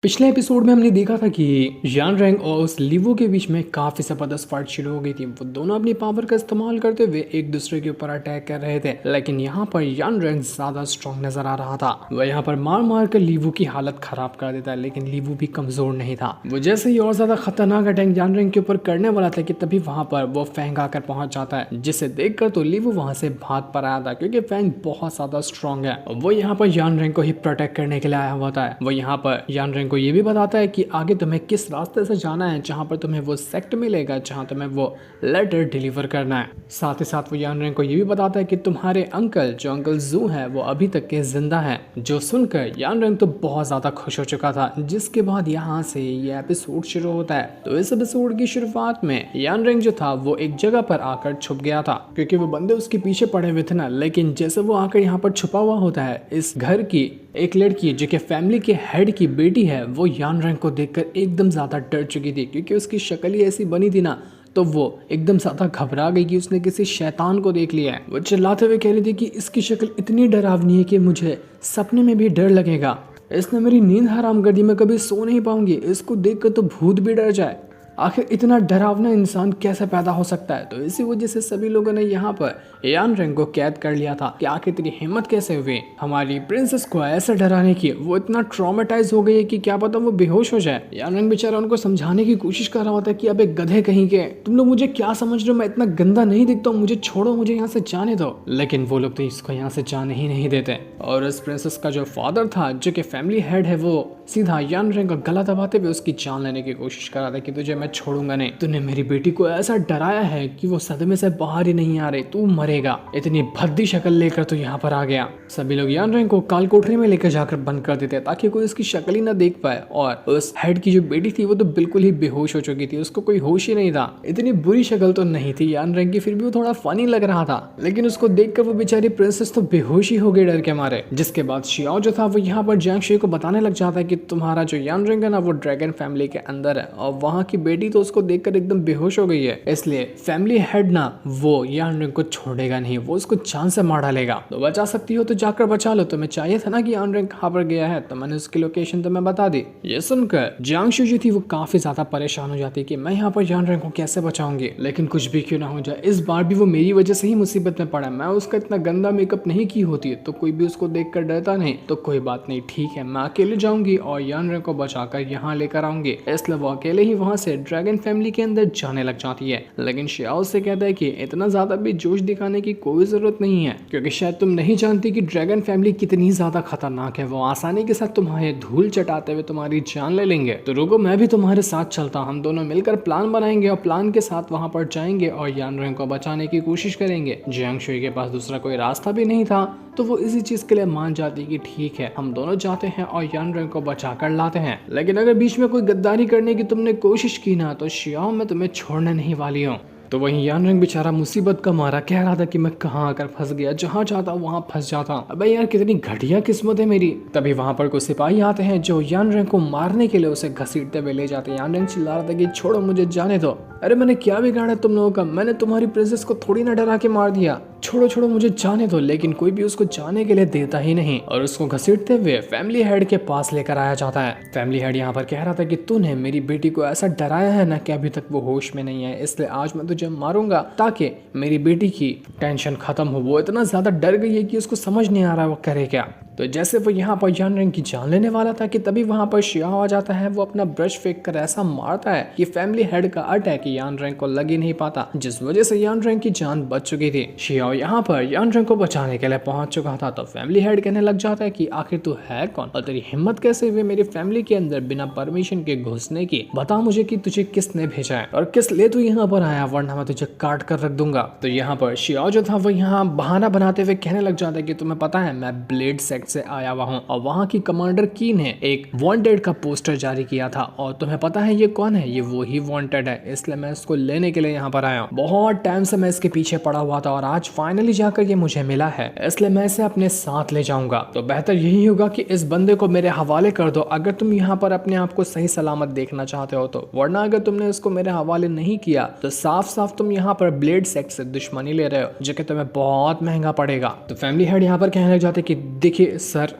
पिछले एपिसोड में हमने देखा था कि यान रैंग और उस लीवो के बीच में काफी जबरदस्त फाइट शुरू हो गई थी। वो दोनों अपनी पावर का इस्तेमाल करते हुए एक दूसरे के ऊपर अटैक कर रहे थे, लेकिन यहाँ पर यान रैंग ज्यादा स्ट्रॉन्ग नजर आ रहा था। वह यहाँ पर मार मार कर लीवो की हालत खराब कर देता है, लेकिन लीवो भी कमजोर नहीं था। वो जैसे ही और ज्यादा खतरनाक अटैक यान रैंग के ऊपर करने वाला था कि तभी वहां पर वो फैंग आकर पहुंच जाता है, जिसे देखकर तो लीवो वहां से भाग पर आया था क्योंकि फैंग बहुत ज्यादा स्ट्रॉन्ग है। वो यहाँ पर यान रैंग को ही प्रोटेक्ट करने के लिए आया हुआ था। वो यहाँ पर यान रैंग को ये भी बताता है कि आगे तुम्हें किस रास्ते से जाना है, जहां पर तुम्हें वो सेक्ट मिलेगा जहां तुम्हें वो लेटर डिलीवर करना है। साथ ही साथ वो यान रैंग को ये भी बताता है कि तुम्हारे अंकल जो अंकल जू है वो अभी तक के जिंदा है। जो सुनकर यान रैंग तो बहुत ज्यादा खुश हो चुका था, जिसके बाद यहाँ से ये एपिसोड शुरू होता है। तो इस एपिसोड की शुरुआत में यान रैंग जो था वो एक जगह पर आकर छुप गया था क्योंकि वो बंदे उसके पीछे पड़े हुए थे ना। लेकिन जैसे वो आकर यहाँ पर छुपा हुआ होता है, इस घर की एक लड़की जो कि फैमिली के हेड की बेटी है, वो यान रैंग को देखकर एकदम ज्यादा डर चुकी थी क्योंकि उसकी शक्ल ही ऐसी बनी थी ना। तो वो एकदम ज्यादा घबरा गई कि उसने किसी शैतान को देख लिया है। वो चिल्लाते हुए कह रही थी कि इसकी शक्ल इतनी डरावनी है कि मुझे सपने में भी डर लगेगा। इसने मेरी नींद हराम कर दी, मैं कभी सो नहीं पाऊंगी। इसको देखकर तो भूत भी डर जाए। आखिर इतना डरावना इंसान कैसे पैदा हो सकता है। तो इसी वजह से सभी लोगों ने यहाँ पर यान रैंग को कैद कर लिया था कि आखिर तेरी हिम्मत कैसे हुई हमारी प्रिंसेस को ऐसे डराने की। वो इतना ट्रॉमेटाइज हो गई है कि क्या पता वो बेहोश हो जाए। यान रैंग बेचारा उनको समझाने की कोशिश कर रहा होता है कि अबे गधे कहीं के, तुम लोग मुझे क्या समझ रहे हो, मैं इतना गंदा नहीं दिखता हूँ, मुझे छोड़ो, मुझे यहाँ से जाने दो। लेकिन वो लोग तो इसको यहाँ से जाने ही नहीं देते। और इस प्रिंसेस का जो फादर था जो कि फैमिली हेड है, वो सीधा यान रैंग का गला दबाते हुए उसकी जान लेने की कोशिश कर रहा था कि तुझे मैं छोड़ूंगा नहीं। तूने मेरी बेटी को ऐसा डराया है कि वो सदमे से बाहर ही नहीं आ रही, तू मरेगा। इतनी भद्दी शक्ल लेकर तो यहाँ पर आ गया। सभी लोग यान रैंग को काल कोठरी में लेकर जाकर बंद कर देते ताकि कोई उसकी शक्ल ही ना देख पाए। और उस हेड की जो बेटी थी वो तो बिल्कुल ही बेहोश हो चुकी थी, उसको कोई होश ही नहीं था। इतनी बुरी शक्ल तो नहीं थी यान रैंग की, फिर भी वो थोड़ा फनी लग रहा था। लेकिन उसको देखकर वो बेचारी प्रिंसेस तो बेहोश ही हो गई डर के मारे। जिसके बाद शियाओ जो था वो यहाँ पर जियांग शुई को बताने लग जाता है कि तुम्हारा जो यान रैंग है ना वो ड्रैगन फैमिली के अंदर है, और वहाँ की बेटी तो उसको देखकर एकदम बेहोश हो गई है। इसलिए फैमिली हेड ना वो यान रैंग को छोड़ेगा नहीं, वो उसको जान से मार डालेगा। तो बचा सकती हो तो जाकर बचा लो। तुम्हें चाहिए था ना कि यान रैंग कहाँ पर गया है, तो मैंने उसकी लोकेशन तुम्हें बता दी। ये सुनकर जियांग शुई जो थी वो काफी ज्यादा परेशान हो जाती है कि मैं यहाँ पर यान रैंग को कैसे बचाऊंगी। लेकिन कुछ भी क्यों ना हो जाए, इस बार भी वो मेरी वजह से ही मुसीबत में पड़ा। मैं उसका इतना गंदा मेकअप नहीं की होती तो कोई भी उसको देख कर डरता नहीं। तो कोई बात नहीं, ठीक है, मैं अकेले जाऊंगी और यान रैंग को बचाकर यहाँ लेकर आऊंगी। इसलिए वो अकेले ही वहां से ड्रैगन फैमिली के अंदर जाने लग जाती है। लेकिन शियाओ से कहता है कि इतना ज्यादा भी जोश दिखाने की कोई जरूरत नहीं है, क्योंकि शायद तुम नहीं जानती कि ड्रैगन फैमिली कितनी ज्यादा खतरनाक है। वो आसानी के साथ तुम्हारे धूल चटाते हुए तुम्हारी जान ले लेंगे। तो रुको, मैं भी तुम्हारे साथ चलता, हम दोनों मिलकर प्लान बनाएंगे और प्लान के साथ वहां पर जाएंगे और यान रैंग को बचाने की कोशिश करेंगे। जियांग शुई के पास दूसरा कोई रास्ता भी नहीं था, तो वो इसी चीज के लिए मान जाती कि ठीक है, हम दोनों जाते हैं और यान रैंग को बचा कर लाते हैं। लेकिन अगर बीच में कोई गद्दारी करने की तुमने कोशिश की ना, तो शियाओ मैं तुम्हें छोड़ने नहीं वाली हूँ। तो वहीं यान रैंग बेचारा मुसीबत का मारा कह रहा था कि मैं कहाँ आकर फंस गया, जहाँ चाहता वहां फंस जाता। अबे यार कितनी घटिया किस्मत है मेरी। तभी वहां पर कुछ सिपाही आते हैं जो यान रैंग को मारने के लिए उसे घसीटते हुए ले जाते हैं। यान रैंग चिल्ला रहा था कि छोड़ो, मुझे जाने दो। अरे मैंने क्या बिगाड़ा तुम लोगों का, मैंने तुम्हारी प्रिंसेस को थोड़ी ना डरा के मार दिया, छोड़ो छोड़ो मुझे जाने दो। लेकिन कोई भी उसको जाने के लिए देता ही नहीं और उसको घसीटते हुए फैमिली हेड के पास लेकर आया जाता है। फैमिली हेड यहाँ पर कह रहा था कि तूने मेरी बेटी को ऐसा डराया है ना कि अभी तक वो होश में नहीं है, इसलिए आज मैं तुझे मारूंगा ताकि मेरी बेटी की टेंशन खत्म हो। वो इतना ज्यादा डर गई है कि उसको समझ नहीं आ रहा वो करे क्या। तो जैसे वो यहाँ पर यान रैंग की जान लेने वाला था कि तभी वहां पर शियाओ आ जाता है। वो अपना ब्रश फेंक कर ऐसा मारता है कि फैमिली हेड का अटैक यान रैंग को लग ही नहीं पाता, जिस वजह से यान रैंग की जान बच चुकी थी। शियाओ यहाँ पर यान रैंग को बचाने के लिए पहुंच चुका था। तो फैमिली हेड कहने लग जाता है कि आखिर तू है कौन और तेरी हिम्मत कैसे हुई मेरी फैमिली के अंदर बिना परमिशन के घुसने की। बता मुझे कि तुझे किसने भेजा है और किस लिए तू यहाँ पर आया, वरना मैं तुझे काट कर रख दूंगा। तो यहाँ पर शियाओ जो था वो यहाँ बहाना बनाते हुए कहने लग जाता है कि तुम्हें पता है मैं ब्लेड सेक्ट से आया हुआ हूँ और वहाँ की कमांडर की ने एक वांटेड का पोस्टर जारी किया था, और तुम्हें पता है ये कौन है, ये वो ही वांटेड है, इसलिए मैं इसको लेने के लिए यहाँ पर आया हूँ। बहुत टाइम से मैं इसके पीछे पड़ा हुआ था और आज फाइनली जाकर ये मुझे मिला है, इसलिए मैं इसे अपने साथ ले जाऊंगा। तो बेहतर यही होगा कि इस बंदे को मेरे हवाले कर दो अगर तुम यहाँ पर अपने आप को सही सलामत देखना चाहते हो तो, वरना अगर तुमने इसको मेरे हवाले नहीं किया तो साफ साफ तुम यहाँ पर ब्लेड सेक्ट से दुश्मनी ले रहे हो, जो कि तुम्हें बहुत महंगा पड़ेगा। तो फैमिली हेड यहाँ पर कहने लग जाते कि देखिए सर,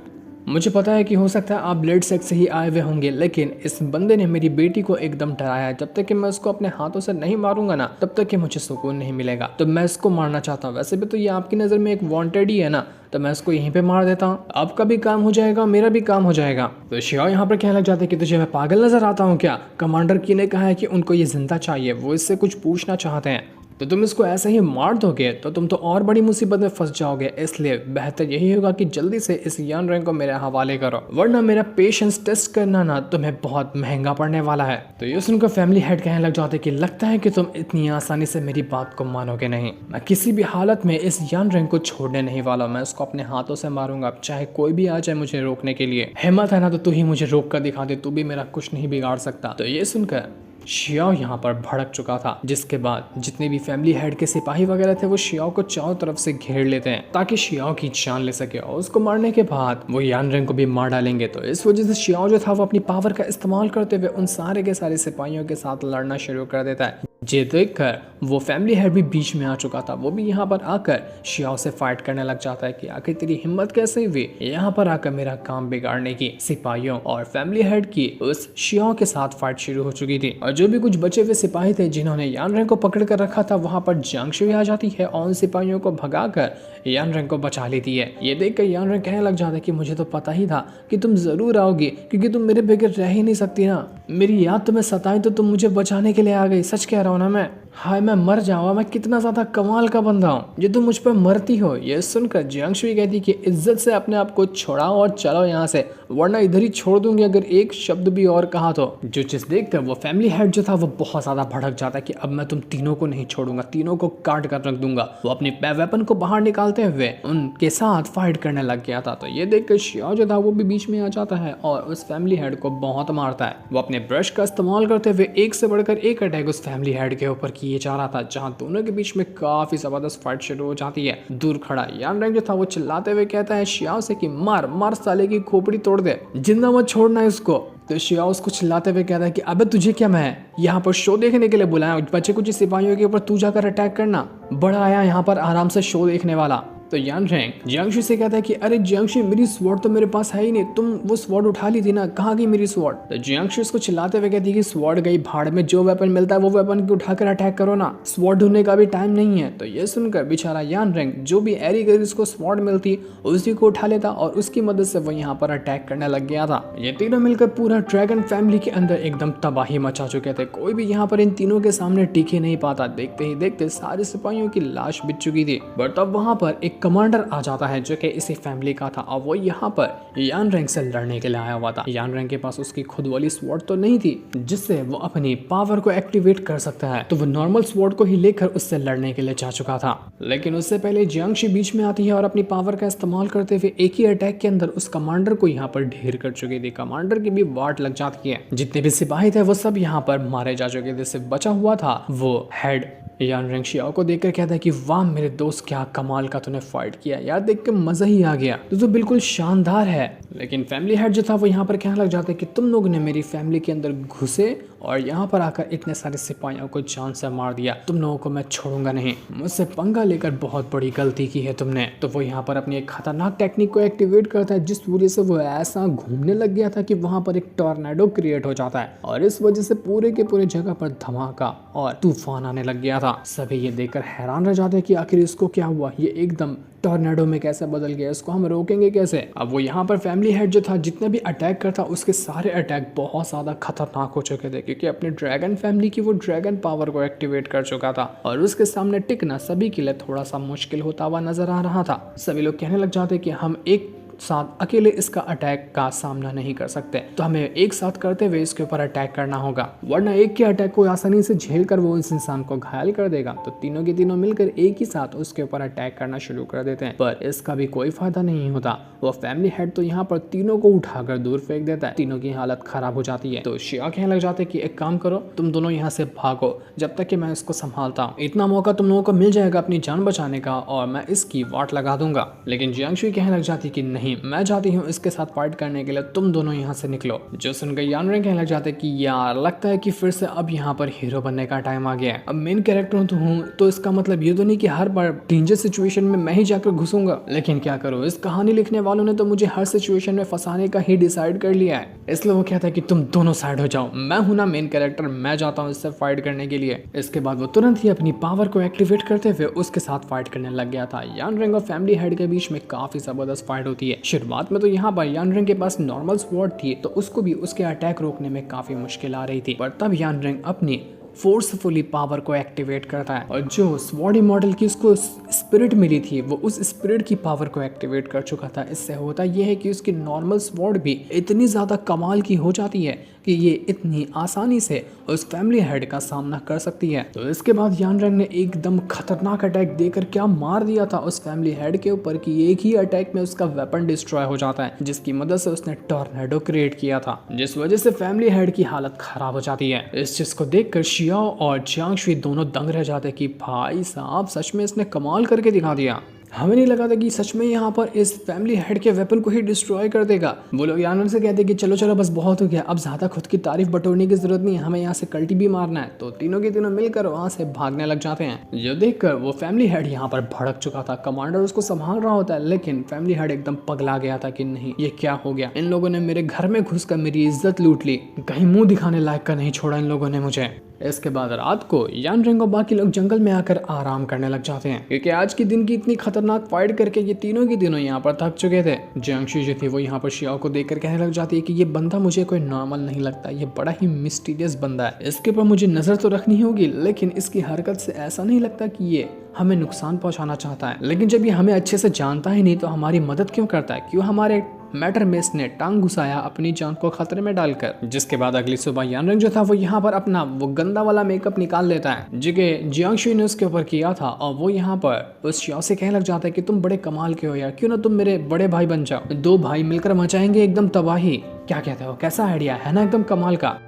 मुझे पता है कि हो सकता है आप ब्लड सेक्स से ही आए हुए होंगे, लेकिन इस बंदे ने मेरी बेटी को एकदम डराया है। जब तक कि मैं उसको अपने हाथों से नहीं मारूंगा ना, तब तक कि मुझे सुकून नहीं मिलेगा। तो मैं इसको मारना चाहता हूँ। वैसे भी तो ये आपकी नज़र में एक वांटेड ही है ना, तो मैं इसको यहीं पे मार देता हूँ। आपका भी काम हो जाएगा, मेरा भी काम हो जाएगा। तो शियाओ यहाँ पर कहने लग जाते कि तुझे मैं पागल नजर आता हूँ क्या? कमांडर की ने कहा है कि उनको ये जिंदा चाहिए, वो इससे कुछ पूछना चाहते हैं, तो तुम इसको ऐसे ही मार दोगे तो तुम तो और बड़ी मुसीबत में फंस जाओगे। इसलिए बेहतर यही होगा कि जल्दी से इस यान रैंक को मेरे हवाले करो, वरना मेरा पेशेंस टेस्ट करना ना तुम्हें बहुत महंगा पड़ने वाला है। तो ये सुनकर फैमिली हेड कहने लग जाते कि लगता है कि तुम इतनी आसानी से मेरी बात को मानोगे नहीं। मैं किसी भी हालत में इस यान रैंक को छोड़ने नहीं वाला। मैं उसको अपने हाथों से मारूंगा, चाहे कोई भी आ जाए मुझे रोकने के लिए। हिम्मत है ना तो तू ही मुझे रोक कर दिखा दे, तू भी मेरा कुछ नहीं बिगाड़ सकता। तो ये सुनकर शियाओ यहाँ पर भड़क चुका था, जिसके बाद जितने भी फैमिली हेड के सिपाही वगैरह थे वो शियाओ को चारों तरफ से घेर लेते हैं ताकि शियाओ की जान ले सके, और उसको मारने के बाद वो यान रैंक को भी मार डालेंगे। तो इस वजह से शियाओ जो था वो अपनी पावर का इस्तेमाल करते हुए उन सारे के सारे सिपाहियों के साथ लड़ना शुरू कर देता है। ये देखकर वो फैमिली हेड भी बीच में आ चुका था। वो भी यहाँ पर आकर शियाओ से फाइट करने लग जाता है कि आखिर तेरी हिम्मत कैसे हुई यहाँ पर आकर मेरा काम बिगाड़ने की। सिपाहियों और फैमिली हेड की उस शियाओ के साथ फाइट शुरू हो चुकी थी, और जो भी कुछ बचे हुए सिपाही थे जिन्होंने यान रैंक को पकड़ कर रखा था, वहां पर जियांग शुई आ जाती है और उन सिपाहियों को भगाकर यान रैंक को बचा लेती है। ये देखकर यान रैंक कहने लग जाता है कि मुझे तो पता ही था कि तुम जरूर आओगी, क्योंकि तुम मेरे बगैर रह ही नहीं सकती ना। मेरी याद तुम्हें सताई तो तुम मुझे बचाने के लिए आ गई। सच कह रहा हूँ ना मैं। हाय मैं मर जाऊँ, मैं कितना ज्यादा कमाल का बंदा हूँ जो तुम मुझ पर मरती हो। ये सुनकर जियांग शुई कहती कि इज्जत से अपने आप को छुड़ाओ और चलो यहाँ से, वरना इधर ही छोड़ दूंगी अगर एक शब्द भी और कहा तो। जो चीज देखकर वो फैमिली हेड जो था वो बहुत ज्यादा भड़क जाता है कि अब मैं तुम तीनों को नहीं छोड़ूंगा, तीनों को काट कर रख दूंगा। वो अपनी वेपन को बाहर निकालते हुए उनके साथ फाइट करने लग गया था। तो ये देखकर शियाओ जो था वो भी बीच में आ जाता है और उस फैमिली हेड को बहुत मारता है। वो अपने ब्रश का इस्तेमाल करते हुए एक से बढ़कर एक अटैक उस फैमिली हेड के ऊपर किए जा रहा था, जहां दोनों के बीच में काफी जबरदस्त फाइट शुरू हो जाती है। दूर खड़ा यान रैंक जो था वो चिल्लाते हुए कहता है शियाओ से कि मार मार साले की खोपड़ी तोड़ दे, जिंदा मत छोड़ना इसको। तो शियाओ उसको चिल्लाते हुए कहता है कि अबे तुझे क्या, मैं यहाँ पर शो देखने के लिए बुलाया, बच्चे कुछ सिपाहियों के ऊपर तू जाकर अटैक करना, बड़ा आया यहाँ पर आराम से शो देखने वाला। तो यान रैंक जियांग शुई से कहता है कि अरे जियांग शुई मेरी स्वॉर्ड तो मेरे पास है ही नहीं, तुम वो स्वॉर्ड उठा ली थी ना, कहाँ गई मेरी स्वॉर्ड? तो जियांग शुई उसको चिल्लाते हुए कहती है कि स्वॉर्ड गई भाड़ में, जो वेपन मिलता है वो वेपन को उठाकर अटैक करो ना, स्वॉर्ड ढूंढने का भी टाइम नहीं है। तो ये सुनकर बेचारा यान रैंक जो भी एरी गरी उसको स्वॉर्ड मिलती उसी को उठा लेता और उसकी मदद से वो यहाँ पर अटैक करने लग गया था। ये तीनों मिलकर पूरा ड्रैगन फैमिली के अंदर एकदम तबाही मचा चुके थे। कोई भी यहाँ पर इन तीनों के सामने टिके नहीं पाता। देखते ही देखते सारे सिपाहियों की लाश बिछ चुकी थी। बट तब वहां पर एक कमांडर आ जाता है जो कि इसी फैमिली का था, और वो यहाँ पर यान रैंक से लड़ने के लिए आया हुआ था। यान रैंक के पास उसकी खुद वाली स्वॉर्ड तो नहीं थी जिससे वो अपनी पावर को एक्टिवेट कर सकता है, तो वो नॉर्मल स्वॉर्ड को ही लेकर उससे लड़ने के लिए जा चुका था। लेकिन उससे पहले जियांग शुई बीच में आती है और अपनी पावर का इस्तेमाल करते हुए एक ही अटैक के अंदर उस कमांडर को यहाँ पर ढेर कर चुकी थी। कमांडर की भी वाट लग जाती है। जितने भी सिपाही थे वो सब यहाँ पर मारे जा चुके थे। सिर्फ बचा हुआ था वो हेड। यान रैंक शियाओ को देखकर कहता है कि वाह मेरे दोस्त, क्या कमाल का तूने फाइट किया यार, देख के मजा ही आ गया, तो बिल्कुल शानदार है। लेकिन फैमिली हेड जो था वो यहाँ पर कहने लग जाता है कि तुम लोगों ने मेरी फैमिली के अंदर घुसे और यहाँ पर आकर इतने सारे सिपाहियों को जान से मार दिया, तुम लोगों को मैं छोड़ूंगा नहीं, मुझसे पंगा लेकर बहुत बड़ी गलती की है तुमने। तो वो यहाँ पर अपनी एक खतरनाक टेक्निक को एक्टिवेट करता है, जिस वजह से वो ऐसा घूमने लग गया था कि वहां पर एक टॉर्नेडो क्रिएट हो जाता है और इस वजह से पूरे के पूरे जगह पर धमाका और तूफान आने लग गया था। सभी ये देखकर हैरान रह जाते हैं कि आखिर इसको क्या हुआ, ये एकदम टॉर्नेडो में कैसे बदल गया, इसको हम रोकेंगे कैसे। अब वो यहाँ पर फैमिली हेड जो था जितने भी अटैक करता उसके सारे अटैक बहुत ज्यादा खतरनाक हो चुके थे, क्योंकि अपने ड्रैगन फैमिली की वो ड्रैगन पावर को एक्टिवेट कर चुका था और उसके सामने टिकना सभी के लिए थोड़ा सा मुश्किल होता हुआ नजर आ रहा था। सभी लोग कहने लग जाते कि हम एक साथ अकेले इसका अटैक का सामना नहीं कर सकते, तो हमें एक साथ करते हुए इसके ऊपर अटैक करना होगा, वरना एक के अटैक को आसानी से झेल कर वो इस इंसान को घायल कर देगा। तो तीनों के तीनों मिलकर एक ही साथ उसके ऊपर अटैक करना शुरू कर देते हैं, पर इसका भी कोई फायदा नहीं होता। वो फैमिली हेड तो यहाँ पर तीनों को उठाकर दूर फेंक देता है, तीनों की हालत खराब हो जाती है। तो शिया कहने लग जाते कि एक काम करो, तुम दोनों यहाँ से भागो जब तक कि मैं इसको संभालता हूँ, इतना मौका तुम लोगों को मिल जाएगा अपनी जान बचाने का और मैं इसकी वाट लगा दूंगा। लेकिन जियांग शुई कहने लग जाती कि नहीं, नहीं, मैं चाहती हूँ इसके साथ फाइट करने के लिए, तुम दोनों यहाँ से निकलो। जो सुनकर यान रैंग कहने लग जाते कि यार लगता है कि फिर से अब यहाँ पर हीरो बनने का टाइम आ गया है। अब मेन कैरेक्टर तो हूँ, तो इसका मतलब ये तो नहीं कि हर बार डेंजर सिचुएशन में मैं ही जाकर घुसूंगा, लेकिन क्या करूँ, इस कहानी लिखने वालों ने तो मुझे हर सिचुएशन में फंसाने का ही डिसाइड कर लिया है। इसलिए वो कहता है कि तुम दोनों साइड हो जाओ, मैं हूं ना मेन कैरेक्टर, मैं जाता हूं इससे फाइट करने के लिए। इसके बाद वो तुरंत ही अपनी पावर को एक्टिवेट करते हुए उसके साथ फाइट करने लग गया था। यान रैंग और फैमिली हेड के बीच में काफी जबरदस्त फाइट होती है। शुरुआत में तो यहाँ पर यान रैंग के पास नॉर्मल स्वॉर्ड थी, तो उसको भी उसके अटैक रोकने में काफी मुश्किल आ रही थी, पर तब यान रैंग अपनी फोर्सफुली पावर को एक्टिवेट करता है और जो स्वॉर्डी मॉडल की उसको स्पिरिट मिली थी वो उस स्पिरिट की पावर को एक्टिवेट कर चुका था। इससे होता यह है कि उसकी नॉर्मल स्वॉर्ड भी इतनी ज़्यादा कमाल की हो जाती है कि ये इतनी आसानी से उस फैमिली हेड का सामना कर सकती है। तो इसके बाद यान रैंग ने एकदम खतरनाक अटैक देकर क्या मार दिया था उस फैमिली हेड के ऊपर कि एक ही अटैक में उसका वेपन डिस्ट्रॉय हो जाता है, जिसकी मदद से उसने टॉर्नेडो क्रिएट किया था, जिस वजह से फैमिली हेड की हालत खराब हो जाती है। इस चीज को देखकर शियाओ और जियांग शुई दोनों दंग रह जाते कि भाई साहब सच में इसने कमाल करके दिखा दिया। हमें नहीं लगा था कि सच में यहाँ पर इस फैमिली हेड के वेपन को ही डिस्ट्रॉय कर देगा। वो लोग यान रैंग से कहते कि चलो चलो बस बहुत हो गया, अब ज्यादा खुद की तारीफ बटोरने की जरूरत नहीं है, हमें यहाँ से कल्टी भी मारना है। तो तीनों के तीनों मिलकर वहाँ से भागने लग जाते हैं। जो देखकर वो फैमिली हेड यहाँ पर भड़क चुका था। कमांडर उसको संभाल रहा होता है, लेकिन फैमिली हेड एकदम पगला गया था कि नहीं ये क्या हो गया, इन लोगों ने मेरे घर में घुसकर मेरी इज्जत लूट ली, कहीं मुंह दिखाने लायक का नहीं छोड़ा इन लोगों ने मुझे। इसके बाद रात को यान रैंग और बाकी लोग जंगल में आकर आराम करने लग जाते हैं, क्योंकि आज की दिन की इतनी खतरनाक फाइट करके ये तीनों के तीनों यहाँ पर थक चुके थे। जियांग शुई जो थी वो यहाँ पर शियाओ को देखकर कहने लग जाती है कि ये बंदा मुझे कोई नॉर्मल नहीं लगता, ये बड़ा ही मिस्टीरियस बंदा है, इसके ऊपर मुझे नजर तो रखनी होगी, लेकिन इसकी हरकत से ऐसा नहीं लगता कि ये हमें नुकसान पहुंचाना चाहता है। लेकिन जब ये हमें अच्छे से जानता ही नहीं तो हमारी मदद क्यों करता है, क्यों हमारे मैटर में इसने टांग घुसाया अपनी जान को खतरे में डालकर। जिसके बाद अगली सुबह यान रैंग जो था वो यहाँ पर अपना वो गंदा वाला मेकअप निकाल लेता है जो कि जियांग शुई ने उसके ऊपर किया था, और वो यहाँ पर उस शियाओ से कहने लग जाता है कि तुम बड़े कमाल के हो यार, क्यों ना तुम मेरे बड़े भाई बन जाओ, दो भाई मिलकर मचाएंगे एकदम तबाही। क्या कहते हो, कैसा आइडिया है ना, एकदम कमाल का।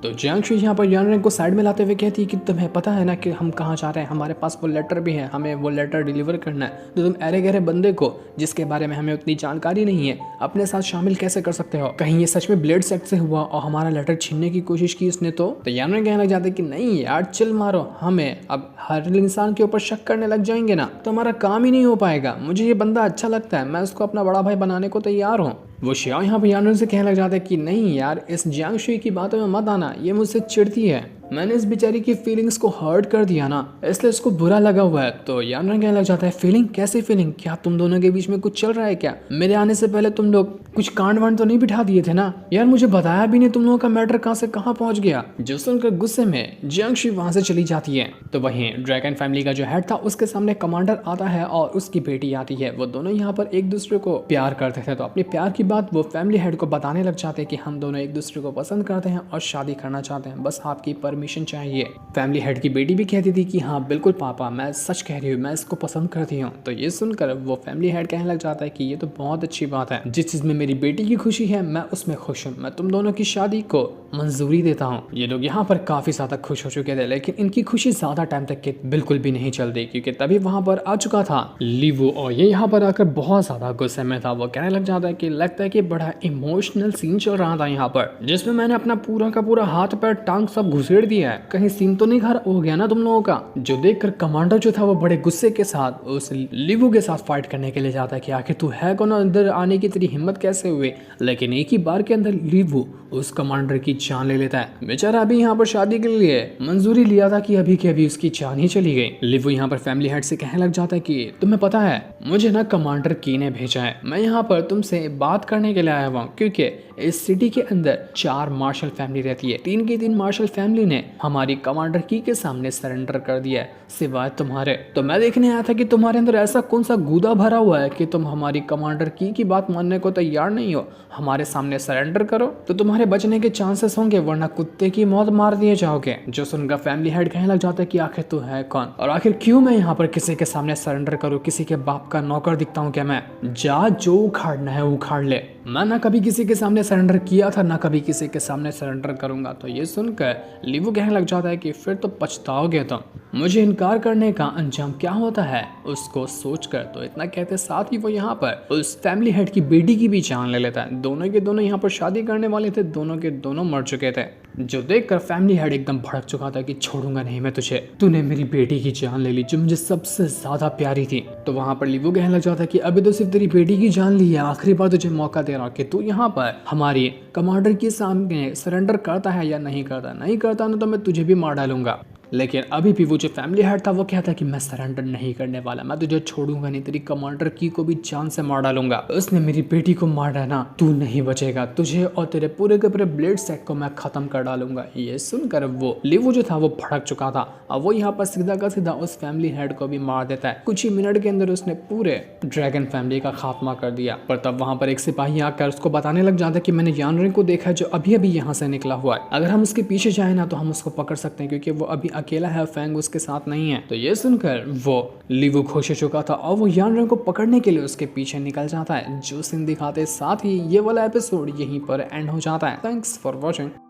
तो जियांग शुई यहाँ पर यान रैंग को साइड में लाते हुए कहती है कि तुम्हें पता है ना कि हम कहाँ जा रहे हैं, हमारे पास वो लेटर भी है, हमें वो लेटर डिलीवर करना है, तो तुम अरे गहरे बंदे को जिसके बारे में हमें उतनी जानकारी नहीं है अपने साथ शामिल कैसे कर सकते हो, कहीं ये सच में ब्लेड सेक्ट से हुआ और हमारा लेटर छीनने की कोशिश की इसने तो यान रैंग कहने लग जाते कि नहीं यार चिल मारो, हमें अब हर इंसान के ऊपर शक करने लग जाएंगे ना तो हमारा काम ही नहीं हो पाएगा, मुझे ये बंदा अच्छा लगता है, मैं उसको अपना बड़ा भाई बनाने को तैयार हूँ। वो शियाओ यहाँ पर यान रैंग से कहने लग जाता है कि नहीं यार इस जियांग शुई की बातों में मत आना, ये मुझसे चिढ़ती है, मैंने इस बेचारी की फीलिंग्स को हर्ट कर दिया ना, इसलिए उसको बुरा लगा हुआ है। तो यान रैंग कहने लग जाता है फीलिंग, कैसी फीलिंग, क्या तुम दोनों के बीच में कुछ चल रहा है क्या, मेरे आने से पहले तुम लोग कुछ कांड वांड तो नहीं बिठा दिए थे ना यार, मुझे बताया भी नहीं तुम लोगों का मैटर कहाँ से कहाँ पहुंच गया। जो सुनकर गुस्से में जियांग शुई वहां से चली जाती है। तो वहीं ड्रैगन फैमिली का जो हेड था उसके सामने कमांडर आता है और उसकी बेटी आती है। वो दोनों यहाँ पर एक दूसरे को प्यार करते थे, तो अपनी प्यार की बात वो फैमिली हेड को बताने लग जाते हैं कि हम दोनों एक दूसरे को पसंद करते हैं और शादी करना चाहते हैं, बस आपकी परमिशन चाहिए। फैमिली हेड की बेटी भी कहती थी कि हाँ बिल्कुल पापा, मैं सच कह रही हूँ, मैं इसको पसंद करती हूँ। तो ये सुनकर वो फैमिली हेड कहने लग जाता है कि ये तो बहुत अच्छी बात है, जिस चीज में मेरी बेटी की खुशी है मैं उसमें खुश हूँ, मैं तुम दोनों की शादी को मंजूरी देता हूँ। ये लोग यहाँ पर काफी ज्यादा खुश हो चुके थे, लेकिन इनकी खुशी ज्यादा टाइम तक के बिल्कुल भी नहीं चलती, क्योंकि तभी वहां पर आ चुका था लीवू, और ये यहाँ पर आकर बहुत ज्यादा गुस्से में था। वो कहने लग जाता है कि लगता है कि बड़ा इमोशनल सीन चल रहा था यहाँ पर, जिसमें मैंने अपना पूरा का पूरा हाथ पैर टांग सब घुसेड़ दिया है, कहीं सीन तो नहीं खराब हो गया ना तुम लोगों का। जो देखकर कमांडर जो था वो बड़े गुस्से के साथ उस लीवू के साथ फाइट करने के लिए जाता है कि आखिर तू है कौन, अंदर आने की तेरी हिम्मत कैसे हुई। लेकिन एक ही बार के अंदर लीवू उस कमांडर की जान ले लेता है। बेचारा अभी यहाँ पर शादी के लिए मंजूरी लिया था कि अभी के अभी उसकी जान ही चली गई। लीवू यहाँ पर फैमिली हेड से कहने लग जाता है कि तुम्हें पता है मुझे ना कमांडर की ने भेजा है, मैं यहाँ पर तुमसे बात करने के लिए आया हुआ हूँ, क्योंकि इस सिटी के अंदर 4 मार्शल फैमिली रहती है, 3 की 3 मार्शल फैमिली ने हमारी कमांडर की के सामने सरेंडर कर दिया है सिवाय तुम्हारे। तो मैं देखने आया था कि तुम्हारे अंदर ऐसा कौन सा गूदा भरा हुआ है कि तुम हमारी कमांडर की बात मानने को तैयार नहीं हो, हमारे सामने सरेंडर करो तो तुम्हारे बचने के चांसेस वापस होंगे वरना कुत्ते की मौत मार दिए जाओगे। जो सुनकर फैमिली हेड कहने लग जाता है कि आखिर तू है कौन और आखिर क्यों मैं यहाँ पर किसी के सामने सरेंडर करूँ, किसी के बाप का नौकर दिखता हूँ क्या मैं? जा जो उखाड़ना है उखाड़ ले, मैं ना कभी किसी के सामने सरेंडर किया था ना कभी किसी के सामने सरेंडर करूंगा। तो ये सुनकर लीवू कहने लग जाता है कि फिर तो पछताओगे तुम, मुझे इनकार करने का अंजाम क्या होता है उसको सोचकर। तो इतना कहते साथ ही वो यहाँ पर उस फैमिली हेड की बेटी की भी जान ले लेता है। दोनों के दोनों यहाँ पर शादी करने वाले थे, दोनों के दोनों मर चुके थे। जो देखकर फैमिली हेड एकदम भड़क चुका था कि छोड़ूंगा नहीं मैं तुझे, तूने मेरी बेटी की जान ले ली जो मुझे सबसे ज्यादा प्यारी थी। तो वहां पर लीवू कहने लग जाता है कि अभी तो सिर्फ तेरी बेटी की जान ली है, आखिरी बार तुझे मौका दे रहा हूं कि तू यहाँ पर हमारी कमांडर के सामने सरेंडर करता है या नहीं करता। नहीं करता ना तो मैं तुझे भी मार डालूंगा। लेकिन अभी भी वो जो फैमिली हेड था वो कहता कि मैं सरेंडर नहीं करने वाला, मैं तुझे छोड़ूंगा नहीं, तेरी कमांडर की को भी जान से मार डालूंगा। उसने मेरी बेटी को मार डाला, तू नहीं बचेगा, तुझे और तेरे पूरे के पूरे ब्लेड सेट को मैं खत्म कर डालूंगा। ये सुनकर वो लीवू जो था वो भड़क चुका था। अब वो यहाँ पर सीधा का सीधा उस फैमिली हेड को भी मार देता है। कुछ ही मिनट के अंदर उसने पूरे ड्रैगन फैमिली का खात्मा कर दिया। पर तब वहां पर एक सिपाही आकर उसको बताने लग जाता है कि मैंने यानरिंग को देखा है जो अभी अभी यहाँ से निकला हुआ है, अगर हम उसके पीछे जाए ना तो हम उसको पकड़ सकते हैं क्योंकि वो अभी अकेला है, फैंग उसके साथ नहीं है। तो ये सुनकर वो लीवू खुश हो चुका था और वो यानरिंग को पकड़ने के लिए उसके पीछे निकल जाता है। जो सीन दिखाते साथ ही ये वाला एपिसोड यहीं पर एंड हो जाता है। Thanks for watching.